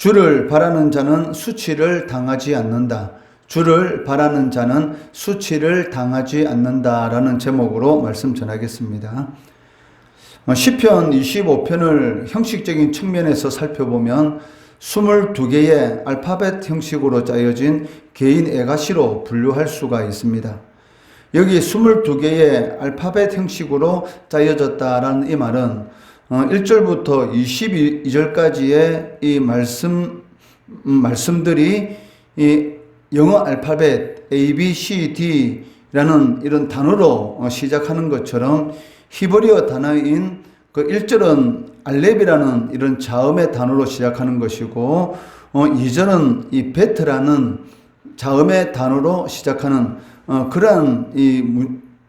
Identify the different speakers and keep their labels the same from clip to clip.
Speaker 1: 주를 바라는 자는 수치를 당하지 않는다. 주를 바라는 자는 수치를 당하지 않는다라는 제목으로 말씀 전하겠습니다. 시편 25편을 형식적인 측면에서 살펴보면 22개의 알파벳 형식으로 짜여진 개인 애가시로 분류할 수가 있습니다. 여기 22개의 알파벳 형식으로 짜여졌다라는 이 말은 1절부터 22절까지의 이 말씀들이 이 영어 알파벳 A, B, C, D라는 이런 단어로 시작하는 것처럼 히브리어 단어인 그 1절은 알렙이라는 이런 자음의 단어로 시작하는 것이고 2절은 이 베트라는 자음의 단어로 시작하는 그러한 이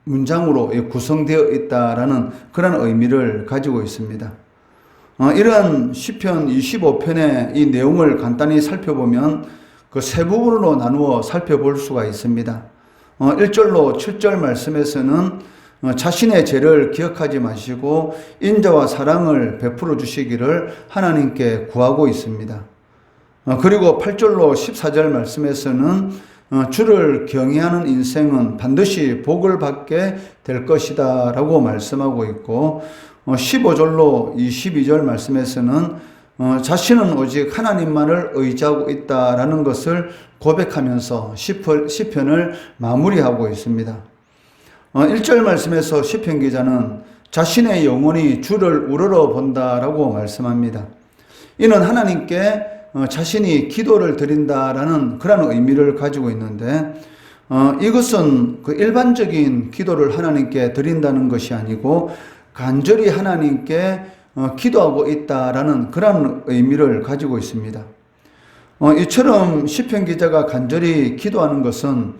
Speaker 1: 문장으로 구성되어 있다라는 그런 의미를 가지고 있습니다. 이러한 시편 25편의 이 내용을 간단히 살펴보면 그 세 부분으로 나누어 살펴볼 수가 있습니다. 1절로 7절 말씀에서는 자신의 죄를 기억하지 마시고 인자와 사랑을 베풀어 주시기를 하나님께 구하고 있습니다. 그리고 8절로 14절 말씀에서는 주를 경외하는 인생은 반드시 복을 받게 될 것이다 라고 말씀하고 있고 15절로 22절 말씀에서는 자신은 오직 하나님만을 의지하고 있다라는 것을 고백하면서 시편을 마무리하고 있습니다. 1절 말씀에서 시편 기자는 자신의 영혼이 주를 우러러 본다라고 말씀합니다. 이는 하나님께 자신이 기도를 드린다라는 그런 의미를 가지고 있는데 이것은 그 일반적인 기도를 하나님께 드린다는 것이 아니고 간절히 하나님께 기도하고 있다라는 그런 의미를 가지고 있습니다. 이처럼 시편 기자가 간절히 기도하는 것은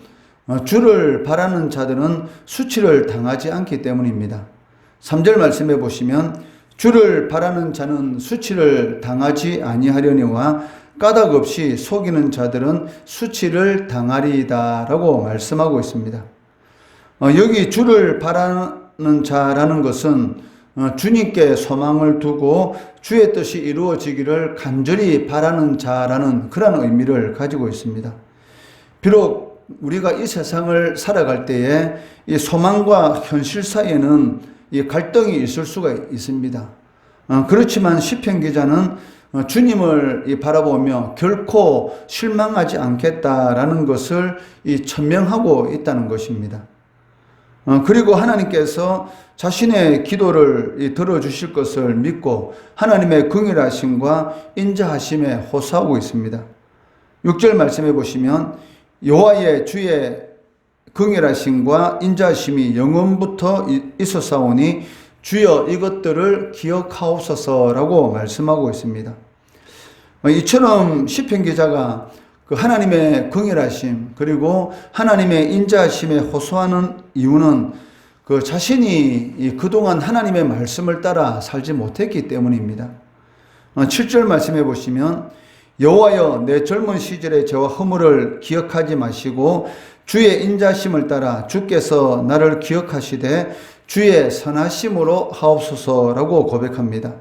Speaker 1: 주를 바라는 자들은 수치를 당하지 않기 때문입니다. 3절 말씀해 보시면 주를 바라는 자는 수치를 당하지 아니하려니와 까닭 없이 속이는 자들은 수치를 당하리이다 라고 말씀하고 있습니다. 여기 주를 바라는 자라는 것은 주님께 소망을 두고 주의 뜻이 이루어지기를 간절히 바라는 자라는 그런 의미를 가지고 있습니다. 비록 우리가 이 세상을 살아갈 때에 이 소망과 현실 사이에는 이 갈등이 있을 수가 있습니다. 그렇지만 시편 기자는 주님을 바라보며 결코 실망하지 않겠다라는 것을 천명하고 있다는 것입니다. 그리고 하나님께서 자신의 기도를 들어주실 것을 믿고 하나님의 긍휼하심과 인자하심에 호소하고 있습니다. 6절 말씀해 보시면 여호와의 주의 긍휼하심과 인자하심이 영원부터 있었사오니 주여 이것들을 기억하옵소서라고 말씀하고 있습니다. 이처럼 시편 기자가 그 하나님의 긍휼하심 그리고 하나님의 인자하심에 호소하는 이유는 그 자신이 그동안 하나님의 말씀을 따라 살지 못했기 때문입니다. 7절 말씀해 보시면 여호와여 내 젊은 시절의 죄와 허물을 기억하지 마시고 주의 인자심을 따라 주께서 나를 기억하시되 주의 선하심으로 하옵소서라고 고백합니다.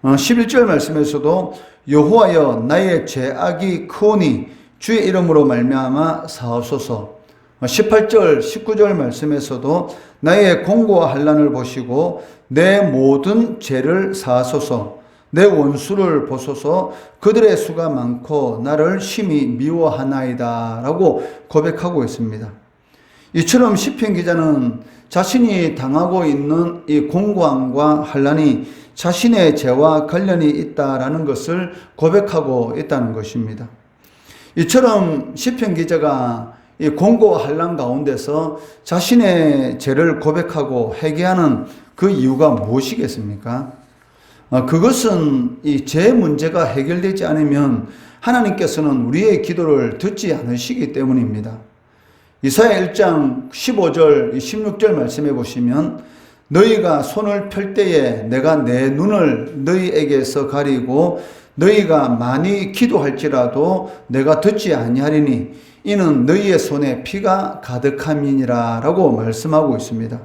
Speaker 1: 11절 말씀에서도 여호와여 나의 죄악이 크오니 주의 이름으로 말미암아 사하소서. 18절 19절 말씀에서도 나의 공고와 환난을 보시고 내 모든 죄를 사하소서. 내 원수를 보소서. 그들의 수가 많고 나를 심히 미워하나이다 라고 고백하고 있습니다. 이처럼 시편 기자는 자신이 당하고 있는 이 공고함과 환난이 자신의 죄와 관련이 있다라는 것을 고백하고 있다는 것입니다. 이처럼 시편 기자가 이 공고와 환난 가운데서 자신의 죄를 고백하고 회개하는 그 이유가 무엇이겠습니까? 그것은 이 죄 문제가 해결되지 않으면 하나님께서는 우리의 기도를 듣지 않으시기 때문입니다. 이사야 1장 15절, 16절 말씀해 보시면 너희가 손을 펼 때에 내가 내 눈을 너희에게서 가리고 너희가 많이 기도할지라도 내가 듣지 아니하리니 이는 너희의 손에 피가 가득함이니라 라고 말씀하고 있습니다.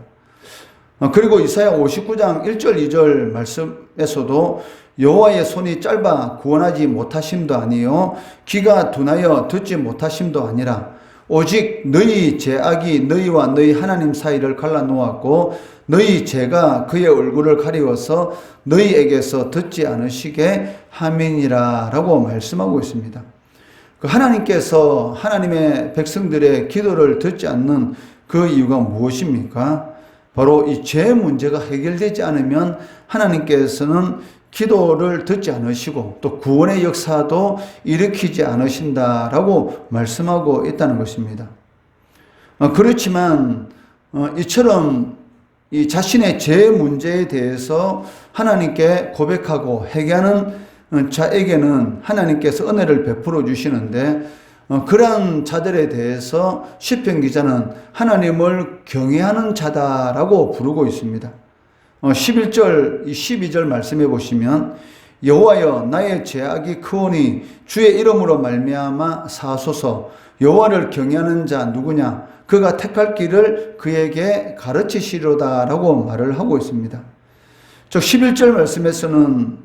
Speaker 1: 그리고 이사야 59장 1절 2절 말씀에서도 여호와의 손이 짧아 구원하지 못하심도 아니요 귀가 둔하여 듣지 못하심도 아니라 오직 너희 죄악이 너희와 너희 하나님 사이를 갈라놓았고 너희 죄가 그의 얼굴을 가리워서 너희에게서 듣지 않으시게 함이니라 라고 말씀하고 있습니다. 하나님께서 하나님의 백성들의 기도를 듣지 않는 그 이유가 무엇입니까? 바로 이 죄 문제가 해결되지 않으면 하나님께서는 기도를 듣지 않으시고 또 구원의 역사도 일으키지 않으신다라고 말씀하고 있다는 것입니다. 그렇지만 이처럼 이 자신의 죄 문제에 대해서 하나님께 고백하고 회개하는 자에게는 하나님께서 은혜를 베풀어 주시는데 그러한 자들에 대해서 시편 기자는 하나님을 경외하는 자다라고 부르고 있습니다. 11절, 12절 말씀해 보시면 여호와여 나의 죄악이 크오니 주의 이름으로 말미암아 사소서 여호와를 경외하는 자 누구냐 그가 택할 길을 그에게 가르치시로다라고 말을 하고 있습니다. 즉 11절 말씀에서는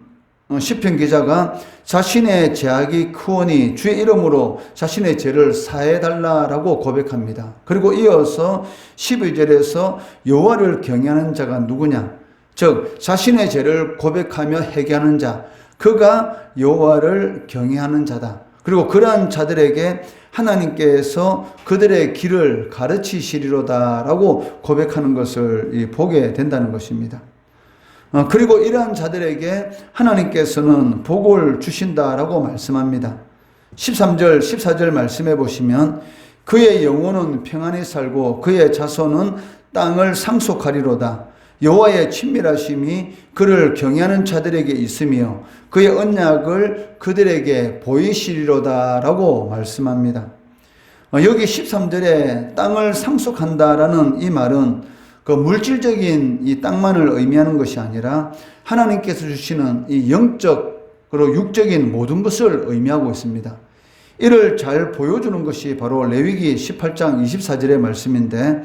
Speaker 1: 시편 기자가 자신의 죄악이 크오니 주의 이름으로 자신의 죄를 사해달라라고 고백합니다. 그리고 이어서 12절에서 여호와를 경외하는 자가 누구냐 즉 자신의 죄를 고백하며 회개하는 자 그가 여호와를 경외하는 자다. 그리고 그러한 자들에게 하나님께서 그들의 길을 가르치시리로다라고 고백하는 것을 보게 된다는 것입니다. 그리고 이러한 자들에게 하나님께서는 복을 주신다라고 말씀합니다. 13절, 14절 말씀해 보시면 그의 영혼은 평안히 살고 그의 자손은 땅을 상속하리로다. 여호와의 친밀하심이 그를 경외하는 자들에게 있으며 그의 언약을 그들에게 보이시리로다라고 말씀합니다. 여기 13절에 땅을 상속한다라는 이 말은 그 물질적인 이 땅만을 의미하는 것이 아니라 하나님께서 주시는 이 영적 그리고 육적인 모든 것을 의미하고 있습니다. 이를 잘 보여주는 것이 바로 레위기 18장 24절의 말씀인데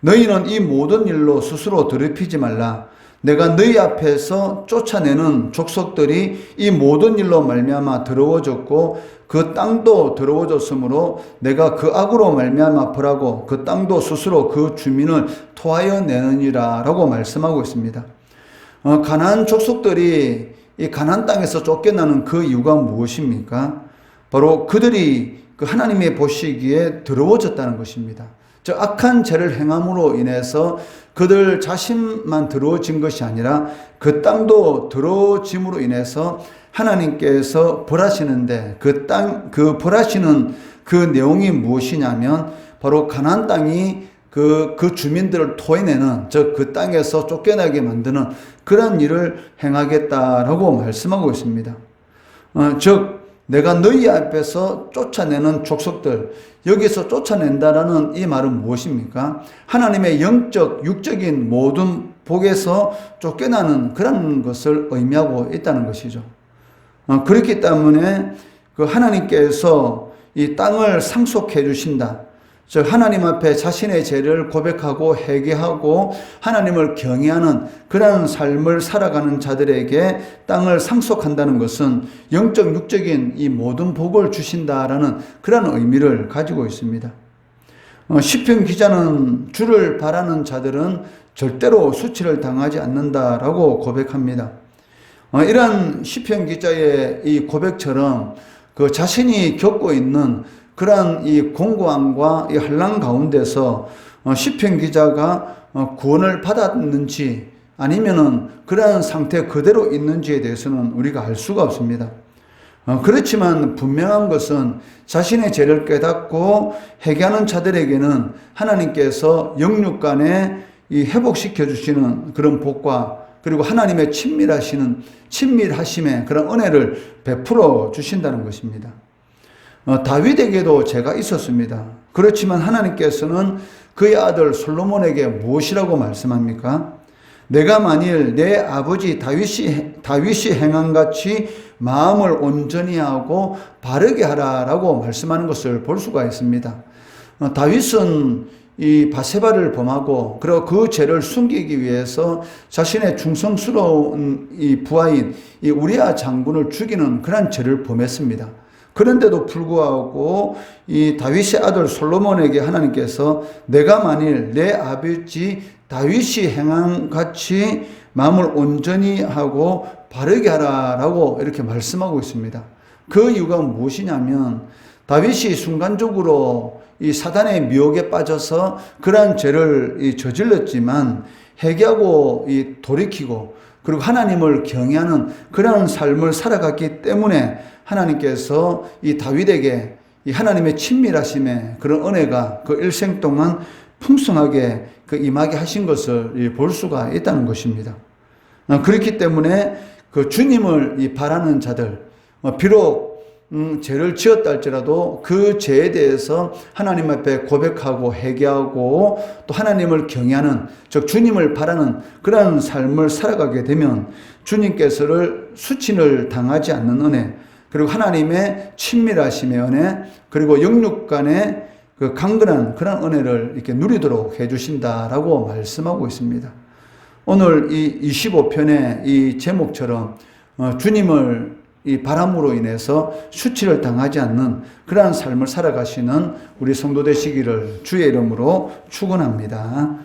Speaker 1: 너희는 이 모든 일로 스스로 더럽히지 말라. 내가 너희 앞에서 쫓아내는 족속들이 이 모든 일로 말미암아 더러워졌고 그 땅도 더러워졌으므로 내가 그 악으로 말미암아 벌하고 그 땅도 스스로 그 주민을 토하여 내느니라 라고 말씀하고 있습니다. 가나안 족속들이 이 가나안 땅에서 쫓겨나는 그 이유가 무엇입니까? 바로 그들이 그 하나님의 보시기에 더러워졌다는 것입니다. 저 악한 죄를 행함으로 인해서 그들 자신만 더러워진 것이 아니라 그 땅도 더러워짐으로 인해서 하나님께서 벌하시는데 그 벌하시는 그 내용이 무엇이냐면 바로 가나안 땅이 그 주민들을 토해내는 그 땅에서 쫓겨나게 만드는 그런 일을 행하겠다라고 말씀하고 있습니다. 즉 내가 너희 앞에서 쫓아내는 족속들, 여기서 쫓아낸다라는 이 말은 무엇입니까? 하나님의 영적, 육적인 모든 복에서 쫓겨나는 그런 것을 의미하고 있다는 것이죠. 그렇기 때문에 그 하나님께서 이 땅을 상속해 주신다. 즉 하나님 앞에 자신의 죄를 고백하고 회개하고 하나님을 경외하는 그런 삶을 살아가는 자들에게 땅을 상속한다는 것은 영적 육적인 이 모든 복을 주신다라는 그런 의미를 가지고 있습니다. 시편 기자는 주를 바라는 자들은 절대로 수치를 당하지 않는다라고 고백합니다. 이러한 시편 기자의 이 고백처럼 그 자신이 겪고 있는 그러한 이 공고함과 이 환난 가운데서 시편 기자가 구원을 받았는지 아니면은 그러한 상태 그대로 있는지에 대해서는 우리가 알 수가 없습니다. 그렇지만 분명한 것은 자신의 죄를 깨닫고 회개하는 자들에게는 하나님께서 영육간에 이 회복시켜 주시는 그런 복과 그리고 하나님의 친밀하심의 그런 은혜를 베풀어 주신다는 것입니다. 다윗에게도 죄가 있었습니다. 그렇지만 하나님께서는 그의 아들 솔로몬에게 무엇이라고 말씀합니까? 내가 만일 내 아버지 다윗이 행한같이 마음을 온전히 하고 바르게 하라라고 말씀하는 것을 볼 수가 있습니다. 다윗은 이 바세바를 범하고 그리고 그 죄를 숨기기 위해서 자신의 충성스러운 이 부하인 이 우리아 장군을 죽이는 그런 죄를 범했습니다. 그런데도 불구하고 이 다윗의 아들 솔로몬에게 하나님께서 내가 만일 내 아버지 다윗이 행한 같이 마음을 온전히 하고 바르게 하라라고 이렇게 말씀하고 있습니다. 그 이유가 무엇이냐면 다윗이 순간적으로 이 사단의 미혹에 빠져서 그러한 죄를 저질렀지만 회개하고 돌이키고 그리고 하나님을 경외하는 그러한 삶을 살아갔기 때문에 하나님께서 이 다윗에게 이 하나님의 친밀하심의 그런 은혜가 그 일생 동안 풍성하게 그 임하게 하신 것을 볼 수가 있다는 것입니다. 그렇기 때문에 그 주님을 바라는 자들, 비록 죄를 지었다 할지라도 그 죄에 대해서 하나님 앞에 고백하고 회개하고 또 하나님을 경외하는, 즉 주님을 바라는 그런 삶을 살아가게 되면 주님께서를 수친을 당하지 않는 은혜, 그리고 하나님의 친밀하심의 은혜, 그리고 영육 간의 그 강건한 그런 은혜를 이렇게 누리도록 해주신다라고 말씀하고 있습니다. 오늘 이 25편의 이 제목처럼 주님을 이 바람으로 인해서 수치를 당하지 않는 그러한 삶을 살아가시는 우리 성도 되시기를 주의 이름으로 축원합니다.